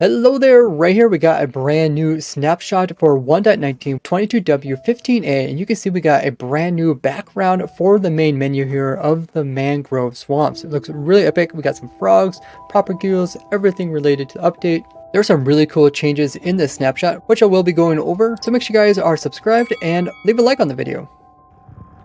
Hello there, right here we got a brand new snapshot for 1.19 22W15A, and you can see we got a brand new background for the main menu here of the mangrove swamps. It looks really epic. We got some frogs, propagules, everything related to the update. There are some really cool changes in this snapshot, which I will be going over, so make sure you guys are subscribed and leave a like on the video.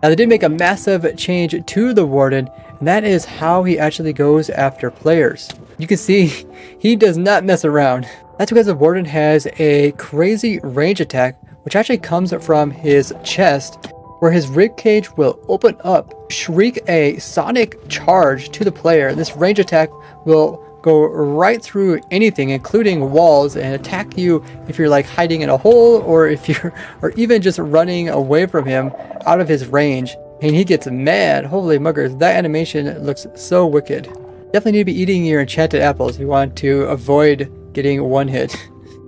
Now they did make a massive change to the Warden, and that is how he actually goes after players. You can see he does not mess around. That's because the Warden has a crazy range attack, which actually comes from his chest, where his ribcage will open up, shriek a sonic charge to the player. This range attack will go right through anything, including walls, and attack you if you're like hiding in a hole, or if you're, or even just running away from him out of his range. And he gets mad. Holy muggers, that animation looks so wicked. Definitely need to be eating your enchanted apples if you want to avoid getting one hit.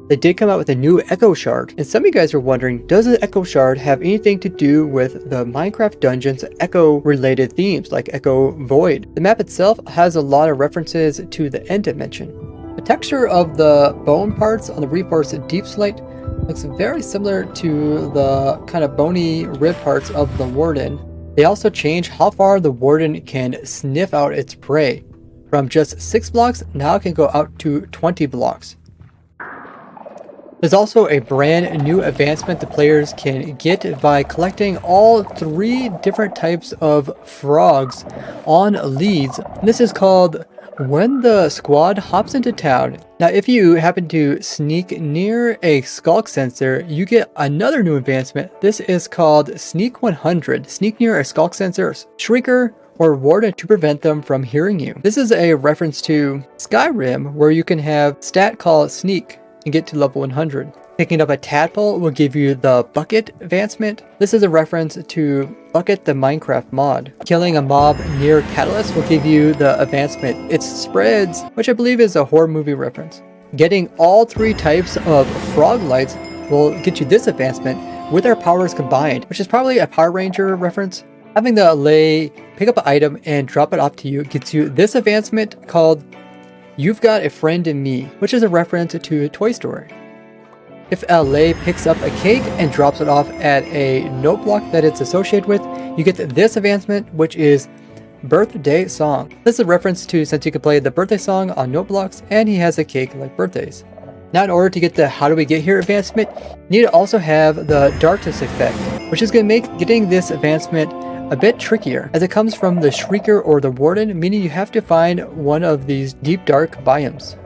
They did come out with a new Echo Shard, and some of you guys are wondering, does the Echo Shard have anything to do with the Minecraft Dungeons Echo related themes like Echo Void? The map itself has a lot of references to the End Dimension. The texture of the bone parts on the reinforced deep slate looks very similar to the kind of bony rib parts of the Warden. They also change how far the Warden can sniff out its prey. From just 6 blocks, now it can go out to 20 blocks. There's also a brand new advancement the players can get by collecting all 3 different types of frogs on leads. This is called When the Squad Hops into Town. Now if you happen to sneak near a skulk sensor, you get another new advancement. This is called Sneak 100. Sneak near a skulk sensor, Shrieker, or Warden to prevent them from hearing you. This is a reference to Skyrim, where you can have stat called Sneak and get to level 100. Picking up a tadpole will give you the Bucket advancement. This is a reference to Bucket the Minecraft mod. Killing a mob near Catalyst will give you the advancement It Spreads, which I believe is a horror movie reference. Getting all 3 types of frog lights will get you this advancement with their powers combined, which is probably a Power Ranger reference. Having the Allay pick up an item and drop it off to you gets you this advancement called You've Got a Friend in Me, which is a reference to Toy Story. If Allay picks up a cake and drops it off at a note block that it's associated with, you get this advancement, which is Birthday Song. This is a reference to since you can play the birthday song on note blocks and he has a cake like birthdays. Now in order to get the How Do We Get Here advancement, you need to also have the Darkness effect, which is going to make getting this advancement a bit trickier, as it comes from the Shrieker or the Warden, meaning you have to find one of these deep dark biomes.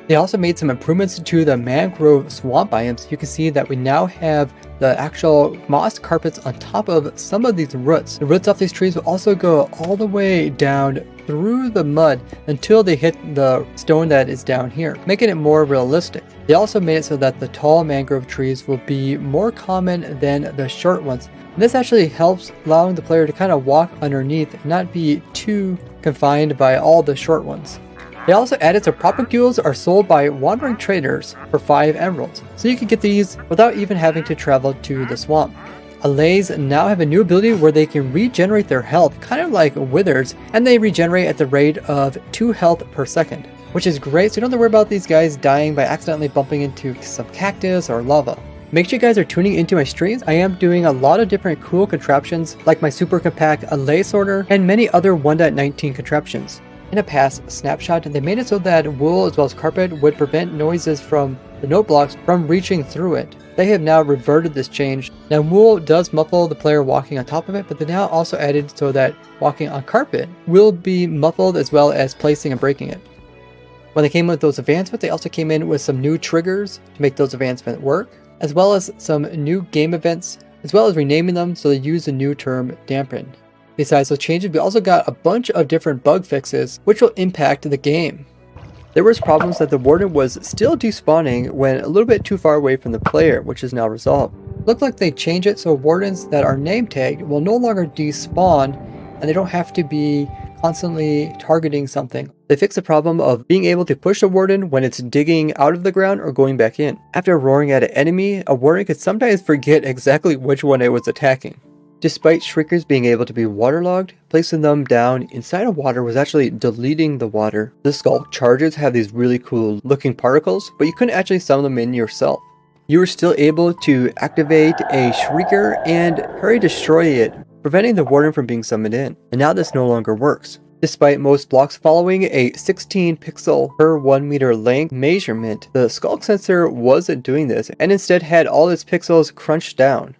They also made some improvements to the mangrove swamp biomes. You can see that we now have the actual moss carpets on top of some of these roots. The roots off these trees will also go all the way down through the mud until they hit the stone that is down here, making it more realistic. They also made it so that the tall mangrove trees will be more common than the short ones. And this actually helps allowing the player to kind of walk underneath and not be too confined by all the short ones. They also added some propagules are sold by wandering traders for 5 emeralds, so you can get these without even having to travel to the swamp. Allays now have a new ability where they can regenerate their health, kind of like withers, and they regenerate at the rate of 2 health per second, which is great, so you don't have to worry about these guys dying by accidentally bumping into some cactus or lava. Make sure you guys are tuning into my streams. I am doing a lot of different cool contraptions like my super compact Allay sorter and many other 1.19 contraptions. In a past snapshot, they made it so that wool as well as carpet would prevent noises from the note blocks from reaching through it. They have now reverted this change. Now wool does muffle the player walking on top of it, but they now also added so that walking on carpet will be muffled as well as placing and breaking it. When they came with those advancements, they also came in with some new triggers to make those advancements work, as well as some new game events, as well as renaming them so they use the new term dampen. Besides those changes, we also got a bunch of different bug fixes which will impact the game. There was problems that the Warden was still despawning when a little bit too far away from the player, which is now resolved. Looked like they changed it so Wardens that are name tagged will no longer despawn and they don't have to be constantly targeting something. They fixed the problem of being able to push a Warden when it's digging out of the ground or going back in. After roaring at an enemy, a Warden could sometimes forget exactly which one it was attacking. Despite shriekers being able to be waterlogged, placing them down inside of water was actually deleting the water. The Skulk charges have these really cool looking particles, but you couldn't actually summon them in yourself. You were still able to activate a Shrieker and hurry destroy it, preventing the Warden from being summoned in. And now this no longer works. Despite most blocks following a 16 pixel per 1 meter length measurement, the Skulk sensor wasn't doing this and instead had all its pixels crunched down.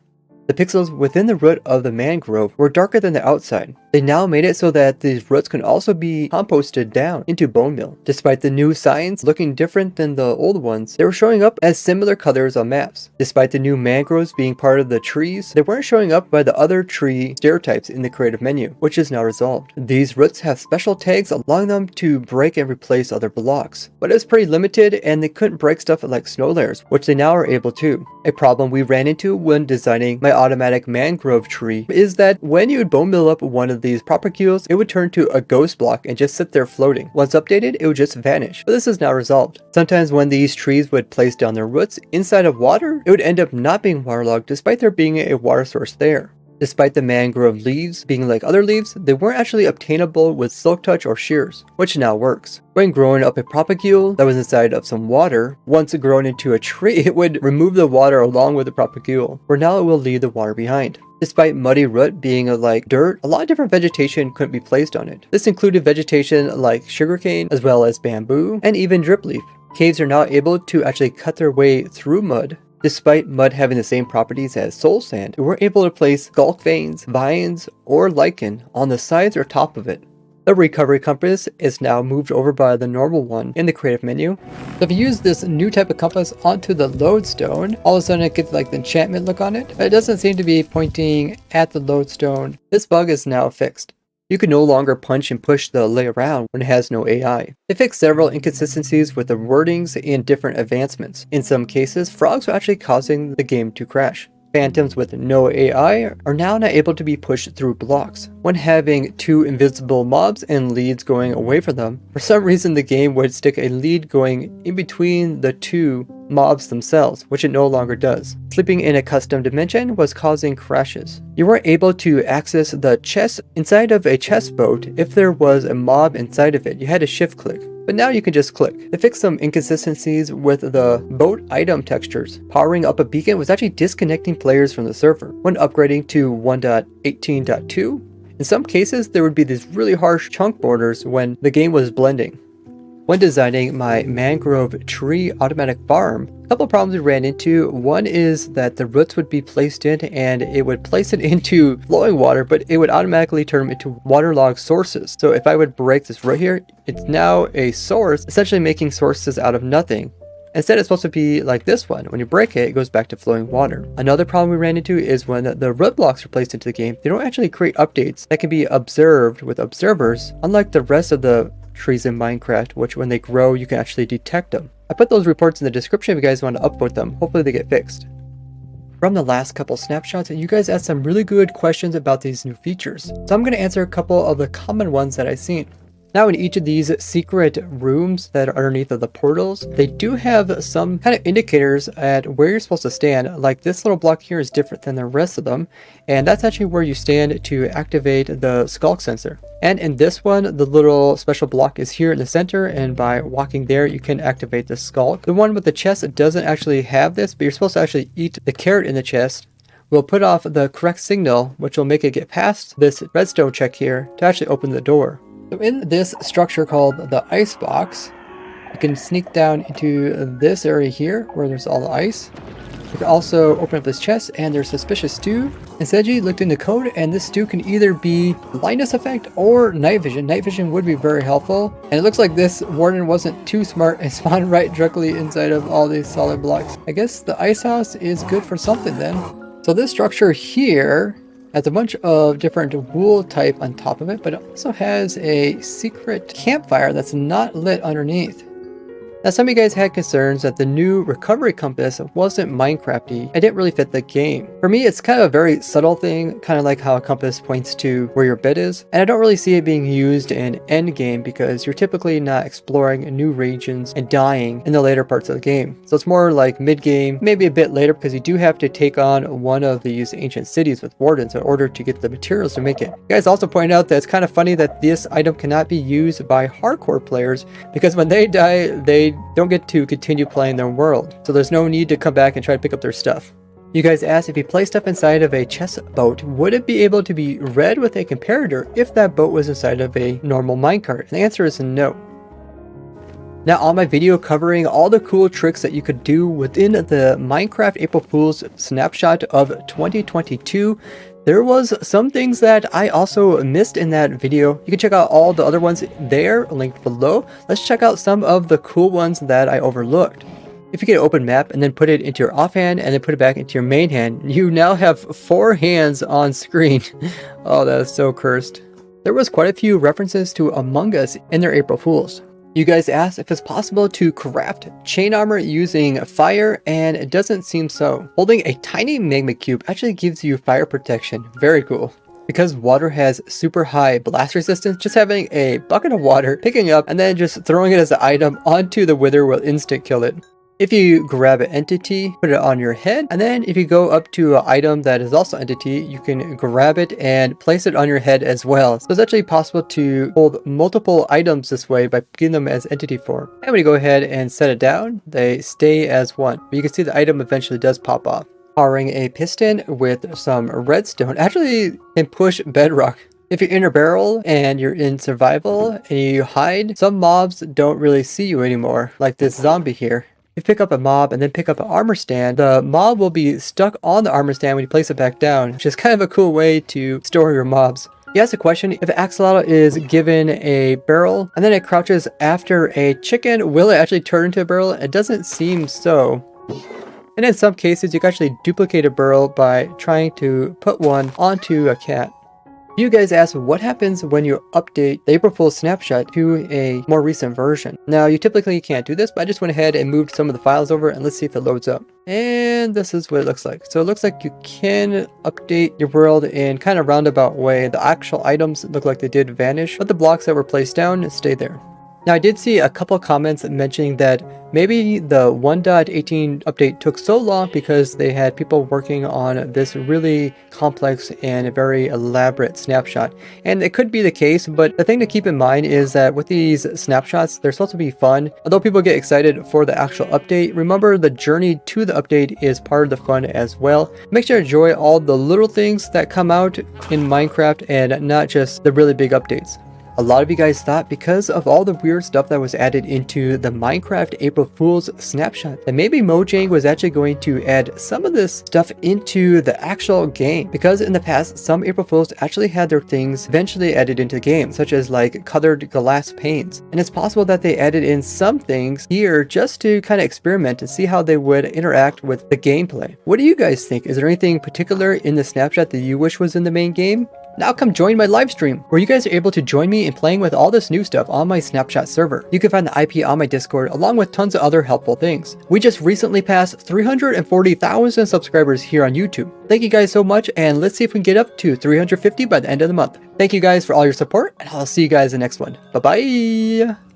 The pixels within the root of the mangrove were darker than the outside. They now made it so that these roots can also be composted down into bone meal. Despite the new signs looking different than the old ones, they were showing up as similar colors on maps. Despite the new mangroves being part of the trees, they weren't showing up by the other tree stereotypes in the creative menu, which is now resolved. These roots have special tags allowing them to break and replace other blocks, but it was pretty limited and they couldn't break stuff like snow layers, which they now are able to. A problem we ran into when designing my automatic mangrove tree is that when you would bone meal up one of these propagules, it would turn to a ghost block and just sit there floating. Once updated, it would just vanish, but this is now resolved. Sometimes when these trees would place down their roots inside of water, it would end up not being waterlogged despite there being a water source there. Despite the mangrove leaves being like other leaves, they weren't actually obtainable with Silk Touch or shears, which now works. When growing up a propagule that was inside of some water, once grown into a tree, it would remove the water along with the propagule, where now it will leave the water behind. Despite muddy root being like dirt, a lot of different vegetation couldn't be placed on it. This included vegetation like sugarcane, as well as bamboo, and even drip leaf. Caves are now able to actually cut their way through mud. Despite mud having the same properties as soul sand, we weren't able to place skulk veins, vines, or lichen on the sides or top of it. The recovery compass is now moved over by the normal one in the creative menu. So if you use this new type of compass onto the lodestone, all of a sudden it gets like the enchantment look on it, but it doesn't seem to be pointing at the lodestone. This bug is now fixed. You can no longer punch and push the lay around when it has no AI. They fixed several inconsistencies with the wordings and different advancements. In some cases, frogs were actually causing the game to crash. Phantoms with no AI are now not able to be pushed through blocks. When having two invisible mobs and leads going away from them, for some reason the game would stick a lead going in between the two mobs themselves, which it no longer does. Sleeping in a custom dimension was causing crashes. You weren't able to access the chest inside of a chest boat if there was a mob inside of it. You had to shift click. But now you can just click. They fixed some inconsistencies with the boat item textures. Powering up a beacon was actually disconnecting players from the server. When upgrading to 1.18.2, in some cases there would be these really harsh chunk borders when the game was blending. When designing my mangrove tree automatic farm, a couple of problems we ran into. One is that the roots would be placed in and it would place it into flowing water, but it would automatically turn them into waterlogged sources. So if I would break this right here, it's now a source, essentially making sources out of nothing. Instead, it's supposed to be like this one. When you break it, it goes back to flowing water. Another problem we ran into is when the root blocks are placed into the game, they don't actually create updates that can be observed with observers, unlike the rest of the trees in Minecraft, which when they grow, you can actually detect them. I put those reports in the description if you guys want to upvote them. Hopefully they get fixed. From the last couple snapshots, you guys asked some really good questions about these new features. So I'm going to answer a couple of the common ones that I've seen. Now in each of these secret rooms that are underneath of the portals, they do have some kind of indicators at where you're supposed to stand. Like this little block here is different than the rest of them, and that's actually where you stand to activate the Skulk sensor. And in this one, the little special block is here in the center, and by walking there you can activate the Skulk. The one with the chest doesn't actually have this, but you're supposed to actually eat the carrot in the chest. We'll put off the correct signal, which will make it get past this redstone check here to actually open the door. So in this structure called the ice box, you can sneak down into this area here where there's all the ice. You can also open up this chest and there's suspicious stew. And Seiji looked in the code and this stew can either be blindness effect or night vision. Night vision would be very helpful. And it looks like this warden wasn't too smart and spawned right directly inside of all these solid blocks. I guess the ice house is good for something then. So this structure here has a bunch of different wool type on top of it, but it also has a secret campfire that's not lit underneath. Now, some of you guys had concerns that the new recovery compass wasn't Minecrafty and didn't really fit the game. For me, it's kind of a very subtle thing, kind of like how a compass points to where your bed is, and I don't really see it being used in endgame because you're typically not exploring new regions and dying in the later parts of the game. So it's more like mid-game, maybe a bit later, because you do have to take on one of these ancient cities with wardens in order to get the materials to make it. You guys also pointed out that it's kind of funny that this item cannot be used by hardcore players because when they die, they don't get to continue playing their world. So there's no need to come back and try to pick up their stuff. You guys asked if you place stuff inside of a chest boat, would it be able to be read with a comparator if that boat was inside of a normal minecart? And the answer is no. Now, on my video covering all the cool tricks that you could do within the Minecraft April Fool's snapshot of 2022, there was some things that I also missed in that video. You can check out all the other ones there, linked below. Let's check out some of the cool ones that I overlooked. If you get an open map and then put it into your offhand and then put it back into your main hand, you now have 4 hands on screen. Oh, that is so cursed. There was quite a few references to Among Us in their April Fools. You guys asked if it's possible to craft chain armor using fire, and it doesn't seem so. Holding a tiny magma cube actually gives you fire protection. Very cool. Because water has super high blast resistance, just having a bucket of water, picking up, and then just throwing it as an item onto the wither will instant kill it. If you grab an entity, put it on your head, and then if you go up to an item that is also entity, you can grab it and place it on your head as well. So it's actually possible to hold multiple items this way by picking them as entity form. And when you go ahead and set it down, they stay as one. But you can see the item eventually does pop off. Powering a piston with some redstone actually can push bedrock. If you're in a barrel and you're in survival and you hide, some mobs don't really see you anymore, like this zombie here. If you pick up a mob and then pick up an armor stand, the mob will be stuck on the armor stand when you place it back down, which is kind of a cool way to store your mobs. You asked a question, if an axolotl is given a barrel and then it crouches after a chicken, will it actually turn into a barrel? It doesn't seem so. And in some cases, you can actually duplicate a barrel by trying to put one onto a cat. You guys asked what happens when you update the April Fool's snapshot to a more recent version. Now, you typically can't do this, but I just went ahead and moved some of the files over and let's see if it loads up. And this is what it looks like. So it looks like you can update your world in kind of roundabout way. The actual items look like they did vanish, but the blocks that were placed down stay there. Now, I did see a couple of comments mentioning that maybe the 1.18 update took so long because they had people working on this really complex and very elaborate snapshot. And it could be the case, but the thing to keep in mind is that with these snapshots, they're supposed to be fun. Although people get excited for the actual update, remember the journey to the update is part of the fun as well. Make sure to enjoy all the little things that come out in Minecraft and not just the really big updates. A lot of you guys thought because of all the weird stuff that was added into the Minecraft April Fool's snapshot that maybe Mojang was actually going to add some of this stuff into the actual game, because in the past some April Fools actually had their things eventually added into the game, such as like colored glass panes, and it's possible that they added in some things here just to kind of experiment and see how they would interact with the gameplay. What do you guys think? Is there anything particular in the snapshot that you wish was in the main game? Now come join my live stream, where you guys are able to join me in playing with all this new stuff on my Snapchat server. You can find the IP on my Discord, along with tons of other helpful things. We just recently passed 340,000 subscribers here on YouTube. Thank you guys so much, and let's see if we can get up to 350 by the end of the month. Thank you guys for all your support, and I'll see you guys in the next one. Bye-bye!